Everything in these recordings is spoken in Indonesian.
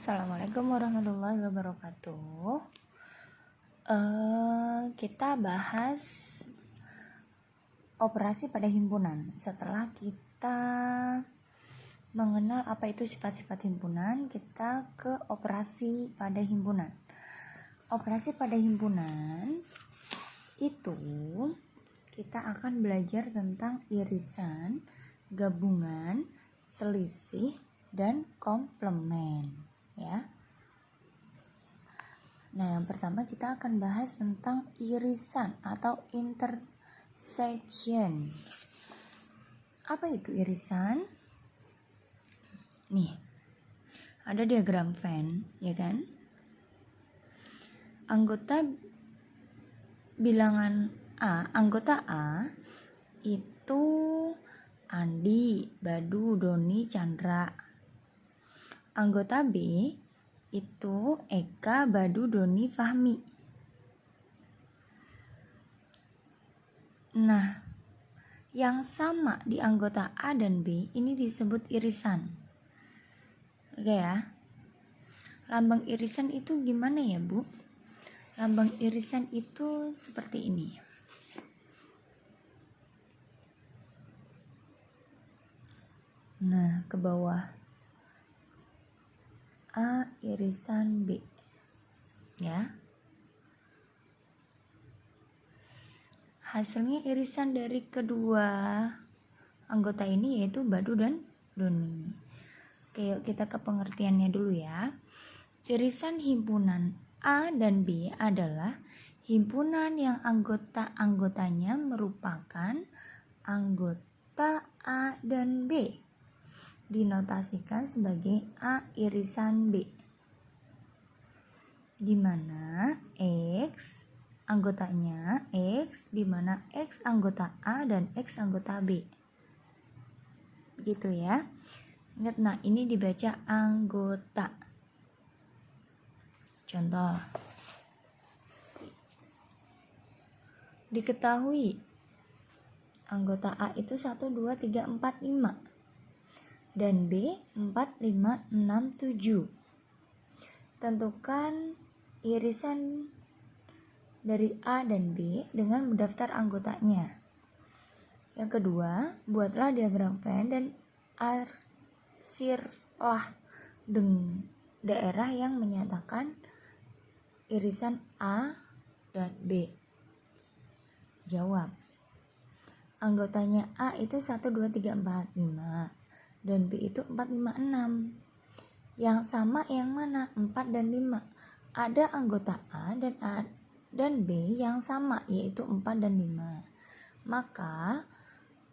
Assalamualaikum warahmatullahi wabarakatuh. Kita bahas operasi pada himpunan. Setelah kita mengenal apa itu sifat-sifat himpunan, kita ke operasi pada himpunan. Operasi pada himpunan itu kita akan belajar tentang irisan, gabungan, selisih, dan komplement, ya. Nah, yang pertama kita akan bahas tentang irisan atau intersection. Apa itu irisan? Nih, ada diagram Venn, ya kan? Anggota A itu Andi, Badu, Doni, Chandra. Anggota B itu Eka, Badu, Doni, Fahmi. Nah, yang sama di anggota A dan B ini disebut irisan. Oke ya. Lambang irisan itu gimana ya, Bu? Lambang irisan itu seperti ini. Nah, ke bawah A irisan B, ya. Hasilnya irisan dari kedua anggota ini yaitu Badu dan Doni. Oke, yuk kita ke pengertiannya dulu ya. Irisan himpunan A dan B adalah himpunan yang anggota-anggotanya merupakan anggota A dan B. Dinotasikan sebagai A irisan B, di mana X anggotanya X, di mana X anggota A dan X anggota B. Begitu ya. Ingat, nah ini dibaca anggota. Contoh. Diketahui anggota A itu 1, 2, 3, 4, 5. Dan B 4, 5, 6, 7. Tentukan irisan dari A dan B dengan mendaftar anggotanya. Yang kedua, buatlah diagram Venn dan arsirlah daerah yang menyatakan irisan A dan B. Jawab. Anggotanya A itu 1, 2, 3, 4, 5. Dan B itu 4, 5, 6. Yang sama yang mana? 4 dan 5. Ada anggota A dan B yang sama, yaitu 4 dan 5. Maka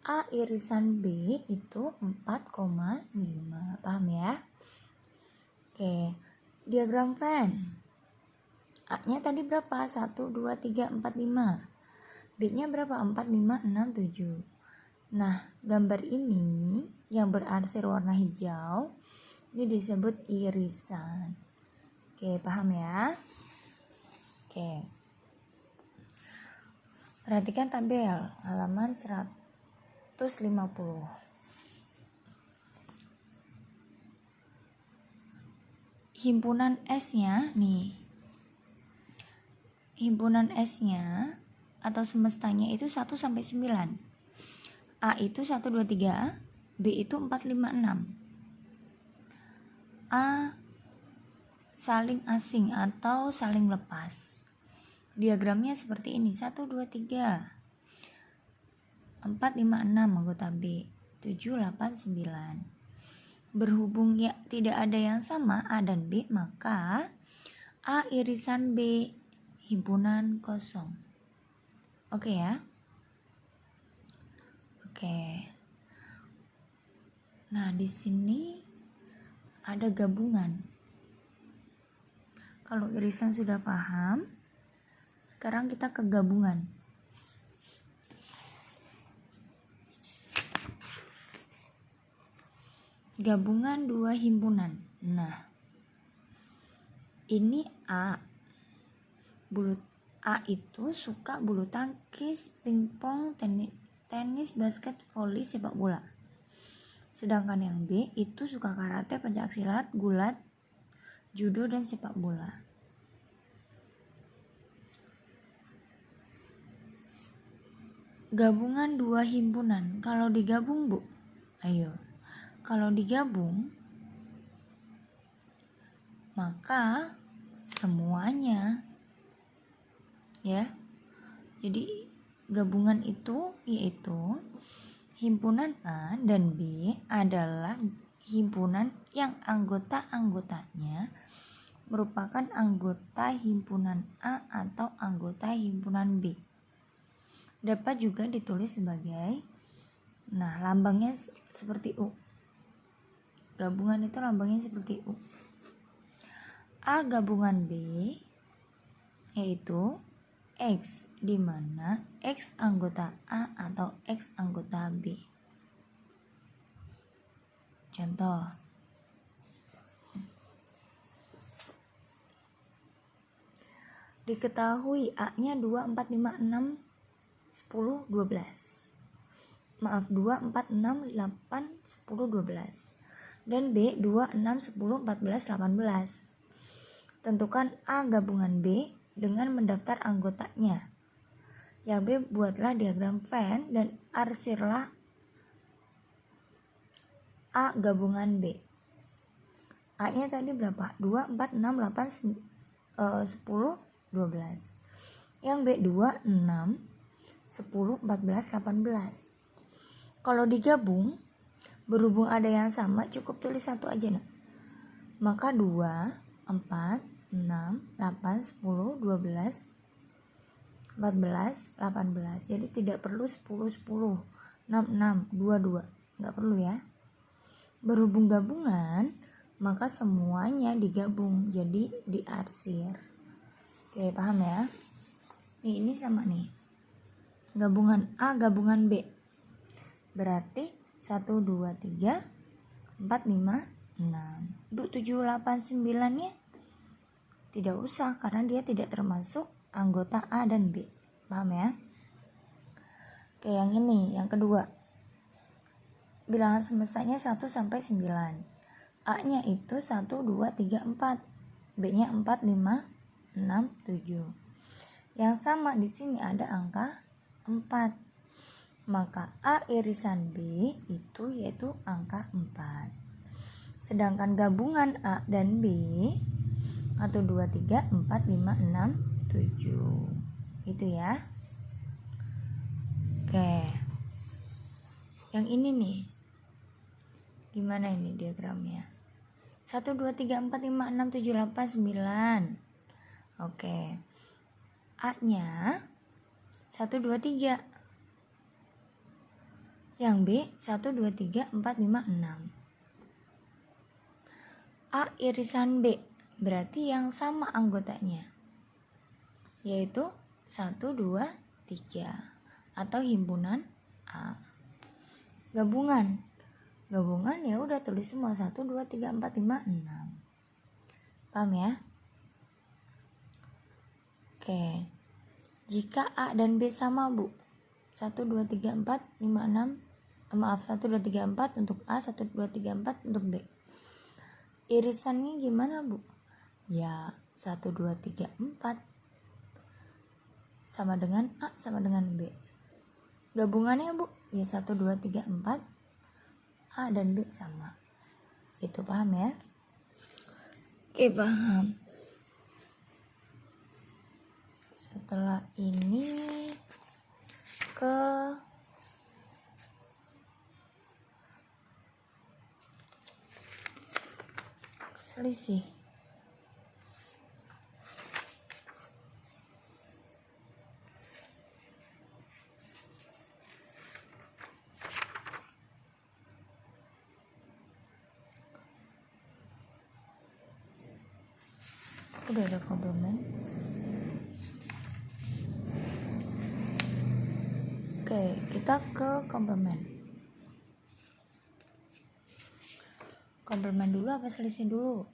A irisan B itu 4,5. Paham ya? Oke, diagram Venn. A-nya tadi berapa? 1, 2, 3, 4, 5. B-nya berapa? 4, 5, 6, 7. Nah, gambar ini yang berarsir warna hijau ini disebut irisan. Oke, paham ya? Oke. Perhatikan tabel halaman 150. Himpunan S-nya nih. Himpunan S-nya atau semestanya itu 1 sampai 9. A itu 1, 2, 3, B itu 4, 5, 6. A saling asing atau saling lepas. Diagramnya seperti ini, 1, 2, 3, 4, 5, 6 anggota B, 7, 8, 9. Berhubung ya tidak ada yang sama A dan B, maka A irisan B himpunan kosong. Oke ya? Oke. Nah, di sini ada gabungan. Kalau irisan sudah paham, sekarang kita ke gabungan. Gabungan dua himpunan. Nah, ini A. A itu suka bulu tangkis, pingpong, tenis, basket, voli, sepak bola. Sedangkan yang B itu suka karate, pencaksilat, gulat, judo dan sepak bola. Gabungan dua himpunan, kalau digabung Bu, ayo, kalau digabung maka semuanya ya. Jadi gabungan itu yaitu himpunan A dan B adalah himpunan yang anggota-anggotanya merupakan anggota himpunan A atau anggota himpunan B. Dapat juga ditulis sebagai, nah lambangnya seperti U. Gabungan itu lambangnya seperti U. A gabungan B yaitu X, di mana X anggota A atau X anggota B. Contoh, diketahui A-nya 2, 4, 5, 6, 10, 12. Maaf, 2, 4, 6, 8, 10, 12. Dan B 2, 6, 10, 14, 18. Tentukan A gabungan B dengan mendaftar anggotanya. Yang B, buatlah diagram Venn dan arsirlah A gabungan B. A-nya tadi berapa? 2, 4, 6, 8, 10, 12. Yang B 2, 6, 10, 14, 18. Kalau digabung, berhubung ada yang sama, cukup tulis satu aja nak. Maka 2, 4, 6, 8, 10, 12, 14, 18. Jadi tidak perlu 10, 10, 6, 6, 2, 2. Nggak perlu ya. Berhubung gabungan, maka semuanya digabung, jadi diarsir. Oke, paham ya? Nih, ini sama nih. Gabungan A, gabungan B. Berarti 1, 2, 3, 4, 5, 6. Untuk 7, 8, 9 nya tidak usah karena dia tidak termasuk anggota A dan B. Paham ya? Oke, yang ini, yang kedua. Bilangan semestanya 1 sampai 9. A-nya itu 1, 2, 3, 4. B-nya 4, 5, 6, 7. Yang sama di sini ada angka 4. Maka A irisan B itu yaitu angka 4. Sedangkan gabungan A dan B 1, 2, 3, 4, 5, 6, 7. Gitu ya. Oke. Yang ini nih. Gimana ini diagramnya? 1, 2, 3, 4, 5, 6, 7, 8, 9. Oke. A-nya 1, 2, 3. Yang B 1, 2, 3, 4, 5, 6. A irisan B berarti yang sama anggotanya, yaitu 1, 2, 3 atau himpunan A. Gabungan ya udah tulis semua 1, 2, 3, 4, 5, 6. Paham ya? Oke. Jika A dan B sama Bu, 1, 2, 3, 4, 5, 6, maaf 1, 2, 3, 4 untuk A, 1, 2, 3, 4 untuk B. Irisannya gimana Bu? Ya 1, 2, 3, 4 sama dengan A sama dengan B. Gabungannya Bu, ya 1, 2, 3, 4 A dan B sama. Itu paham ya? Oke, paham. Setelah ini ke selisih. Udah ada komplement. Oke, kita ke komplement. Komplement dulu apa selisih dulu?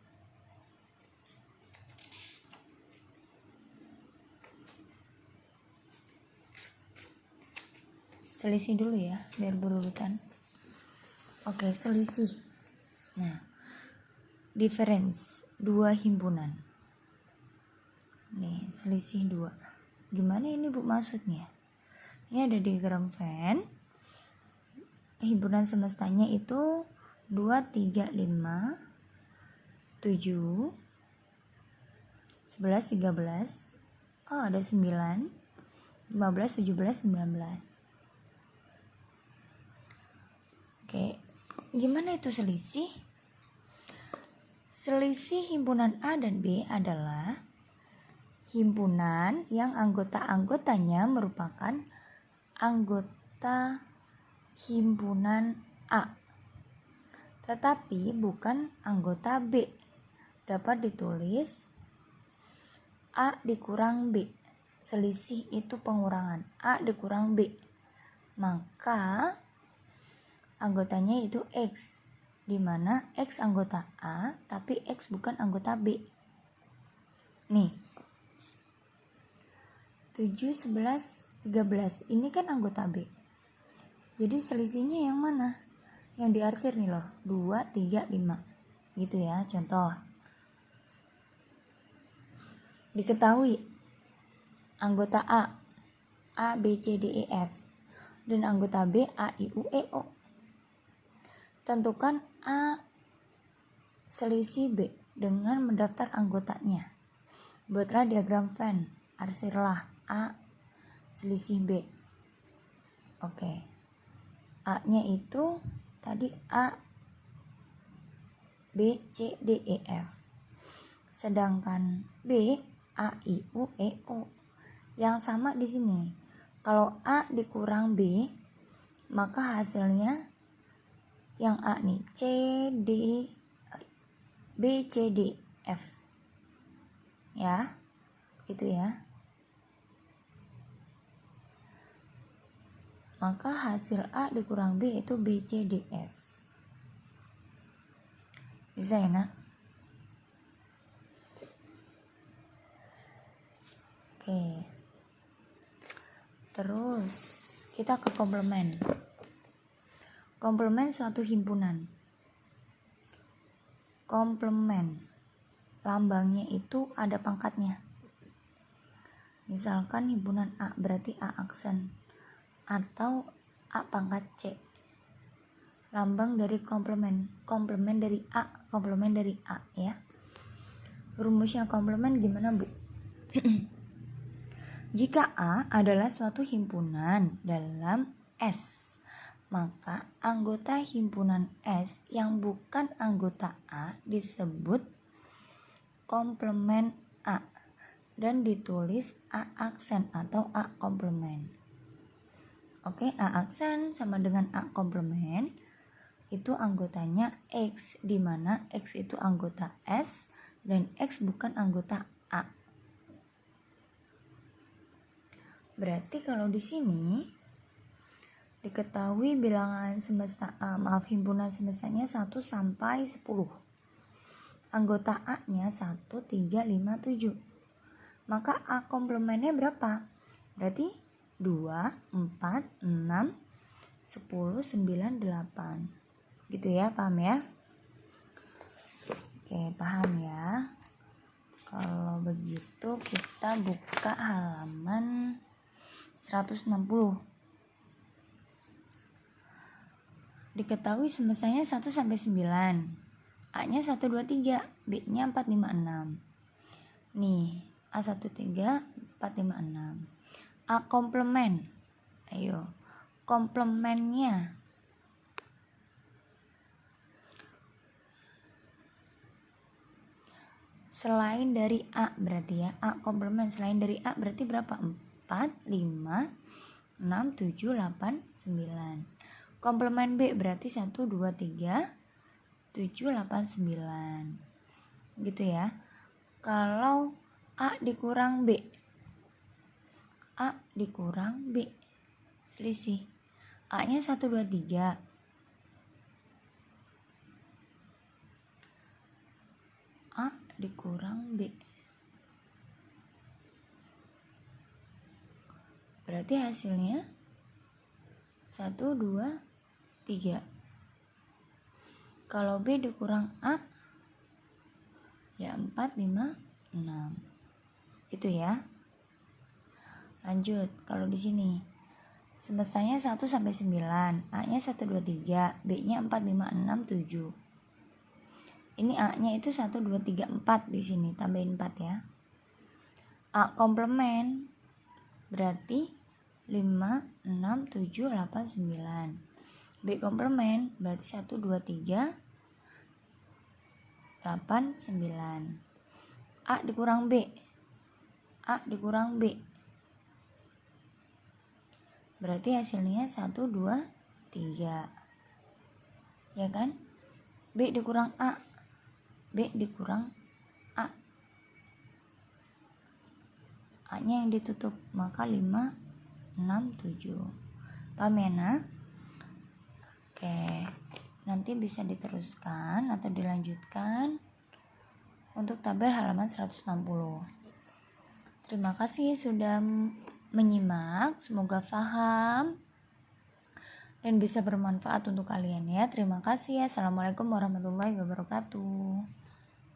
Selisih dulu ya, biar berurutan. Oke, selisih. Nah, difference. dua himpunan. Nih, selisih 2. Gimana ini Bu maksudnya? Ini ada diagram Venn. Himpunan semestanya itu 2, 3, 5, 7, 11, 13. Oh, ada 9, 15, 17, 19. Oke, gimana itu selisih? Selisih himpunan A dan B adalah himpunan yang anggota-anggotanya merupakan anggota himpunan A, tetapi bukan anggota B. Dapat ditulis A dikurang B. Selisih itu pengurangan A dikurang B. Maka anggotanya itu X, di mana X anggota A tapi X bukan anggota B. Nih, 7, 11, 13 ini kan anggota B. Jadi selisihnya yang mana? Yang diarsir nih loh, 2, 3, 5 gitu ya. Contoh, diketahui anggota A B, C, D, E, F, dan anggota B A, I, U, E, O. Tentukan A selisih B dengan mendaftar anggotanya. Buatlah diagram Venn, arsirlah A selisih B. Oke, A nya itu tadi A, B, C, D, E, F. Sedangkan B A, I, U, E, O. Yang sama di sini. Kalau A dikurang B, maka hasilnya yang A nih C, D, B, C, D, F. Ya, gitu ya. Maka hasil A dikurang B itu B, C, D, F. Bisa ya nak? Oke. Terus kita ke komplement. Komplement suatu himpunan. Komplement lambangnya itu ada pangkatnya. Misalkan himpunan A berarti A aksen atau A pangkat C. Lambang dari komplement dari A, komplement dari A ya. Rumusnya komplement gimana Bu? Jika A adalah suatu himpunan dalam S, maka anggota himpunan S yang bukan anggota A disebut komplement A dan ditulis A aksen atau A komplement. Oke, A aksen sama dengan A komplement itu anggotanya X, di mana X itu anggota S dan X bukan anggota A. Berarti kalau di sini diketahui bilangan semesta himpunan semestanya 1 sampai 10. Anggota A-nya 1, 3, 5, 7. Maka A komplementnya berapa? Berarti 2, 4, 6, 10, 9, 8. Gitu ya, paham ya? Oke, paham ya. Kalau begitu kita buka halaman 160. Diketahui semestanya 1 sampai 9. A-nya 1, 2, 3, B-nya 4, 5, 6. Nih, A1, 3, 4, 5, 6. A komplement. Ayo, komplementnya. Selain dari A berarti ya, A komplement selain dari A berarti berapa? 4, 5, 6, 7, 8, 9. Komplement B berarti 1, 2, 3, 7, 8, 9. Gitu ya. Kalau A dikurang B, A dikurang B, selisih. A-nya 1, 2, 3. A dikurang B. Berarti hasilnya 1, 2, 3. Kalau B dikurang A, Ya 4, 5, 6. Gitu ya. Lanjut, kalau di sini semestanya 1 sampai 9, A-nya 1 2 3, B-nya 4 5 6 7. Ini A-nya itu 1 2 3 4 di sini, tambahin 4 ya. A komplement berarti 5 6 7 8 9. B komplement berarti 1 2 3 8 9. A dikurang B. A dikurang B. Berarti hasilnya 1 2 3. Ya kan? B dikurang A. B dikurang A. A-nya yang ditutup, maka 5 6 7. Paham ya, Nak? Oke. Nanti bisa diteruskan atau dilanjutkan untuk tabel halaman 160. Terima kasih sudah menyimak, semoga paham dan bisa bermanfaat untuk kalian ya. Terima kasih. Assalamualaikum warahmatullahi wabarakatuh.